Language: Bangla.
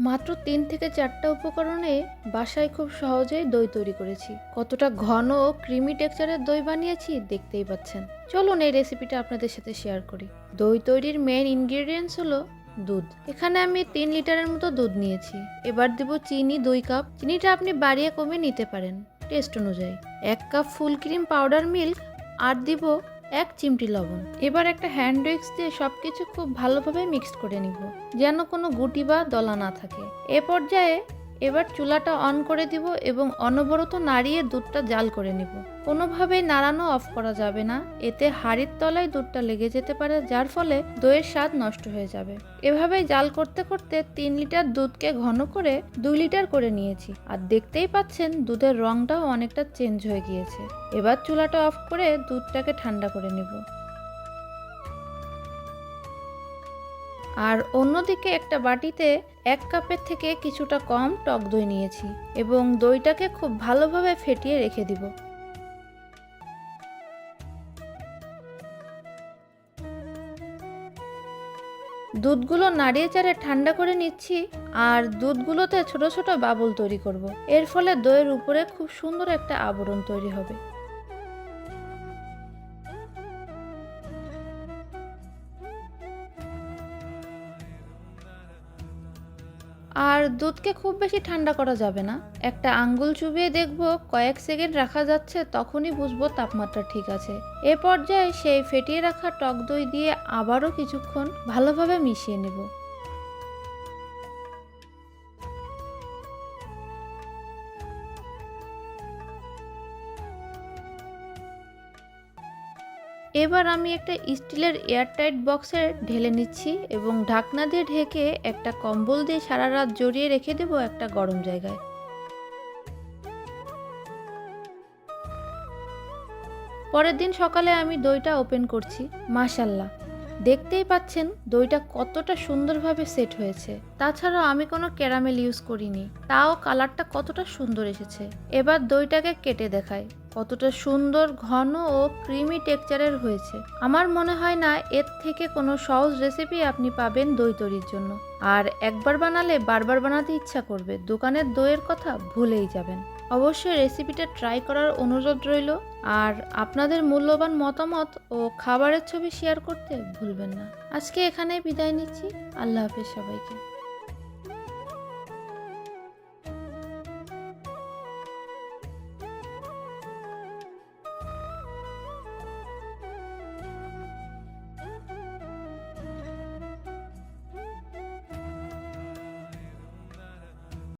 মাত্র ৩ থেকে ৪টা উপকরণে বাসায় খুব সহজেই দই তৈরি করেছি। কতটা ঘন ও ক্রিমি টেক্সচারের দই বানিয়েছি দেখতেই পাচ্ছেন। চলুন এই রেসিপিটা আপনাদের সাথে শেয়ার করি। দই তৈরির মেইন ইনগ্রেডিয়েন্টস হলো দুধ। এখানে আমি ৩ লিটারের মতো দুধ নিয়েছি। এবার দিব চিনি ২ কাপ। চিনিটা আপনি বাড়িয়ে কমিয়ে নিতে পারেন টেস্ট অনুযায়ী। ১ cup full cream powder milk আর দিব ১ চিমটি লবণ। এবার একটা হ্যান্ড উইক্স দিয়ে সবকিছু খুব ভালোভাবে মিক্সড করে নিব, যেন কোনো গুটি বা দলা না থাকে। এ পর্যায়ে এবার চুলাটা অন করে দিব এবং অনবরত নাড়িয়ে দুধটা জাল করে নিব। কোনোভাবেই নাড়ানো অফ করা যাবে না, এতে হাঁড়ির তলায় দুধটা লেগে যেতে পারে, যার ফলে দইয়ের স্বাদ নষ্ট হয়ে যাবে। এভাবেই জাল করতে করতে ৩ লিটার দুধকে ঘন করে ২ লিটার করে নিয়েছি। আর দেখতেই পাচ্ছেন দুধের রংটাও অনেকটা চেঞ্জ হয়ে গিয়েছে। এবার চুলাটা অফ করে দুধটাকে ঠান্ডা করে নেব। আর অন্যদিকে একটা বাটিতে ১ কাপের থেকে কিছুটা কম টক দই নিয়েছি এবং দইটাকে খুব ভালোভাবে ফেটিয়ে রেখে দিব। দুধগুলো নাড়িয়ে চাড়িয়ে ঠান্ডা করে নিচ্ছি আর দুধগুলোতে ছোট ছোট বাবল তৈরি করব। এর ফলে দইয়ের উপরে খুব সুন্দর একটা আবরণ তৈরি হবে। আর দুধকে খুব বেশি ঠান্ডা করা যাবে না। একটা আঙ্গুল চুবিয়ে দেখব কয়েক সেকেন্ড রাখা যাচ্ছে, তখনই বুঝবো তাপমাত্রা ঠিক আছে। এ পর্যায়ে সেই ফেটিয়ে রাখা টক দই দিয়ে আবারও কিছুক্ষণ ভালোভাবে মিশিয়ে নেব। এবার আমি একটা স্টিলের এয়ারটাইট বক্সে ঢেলে নিচ্ছি এবং ঢাকনা দিয়ে ঢেকে একটা কম্বল দিয়ে সারা রাত জড়িয়ে রেখে দেবো একটা গরম জায়গায়। পরের দিন সকালে আমি দইটা ওপেন করছি। মাশাল্লাহ, দেখতেই পাচ্ছেন দইটা কতটা সুন্দরভাবে সেট হয়েছে। তাছাড়াও আমি কোনো ক্যারামেল ইউজ করিনি, তাও কালারটা কতটা সুন্দর এসেছে। এবার দইটাকে কেটে দেখাই কতটা সুন্দর ঘন ও ক্রিমি টেক্সচারের হয়েছে। আমার মনে হয় না এর থেকে কোনো সহজ রেসিপি আপনি পাবেন দই তৈরির জন্য। আর একবার বানালে বারবার বানাতে ইচ্ছা করবে, দোকানের দইয়ের কথা ভুলেই যাবেন। অবশ্যই রেসিপিটা ট্রাই করার অনুরোধ রইল। আর আপনাদের মূল্যবান মতামত ও খাবারের ছবি শেয়ার করতে ভুলবেন না। আজকে এখানেই বিদায় নিচ্ছি। আল্লাহ হাফেজ সবাইকে।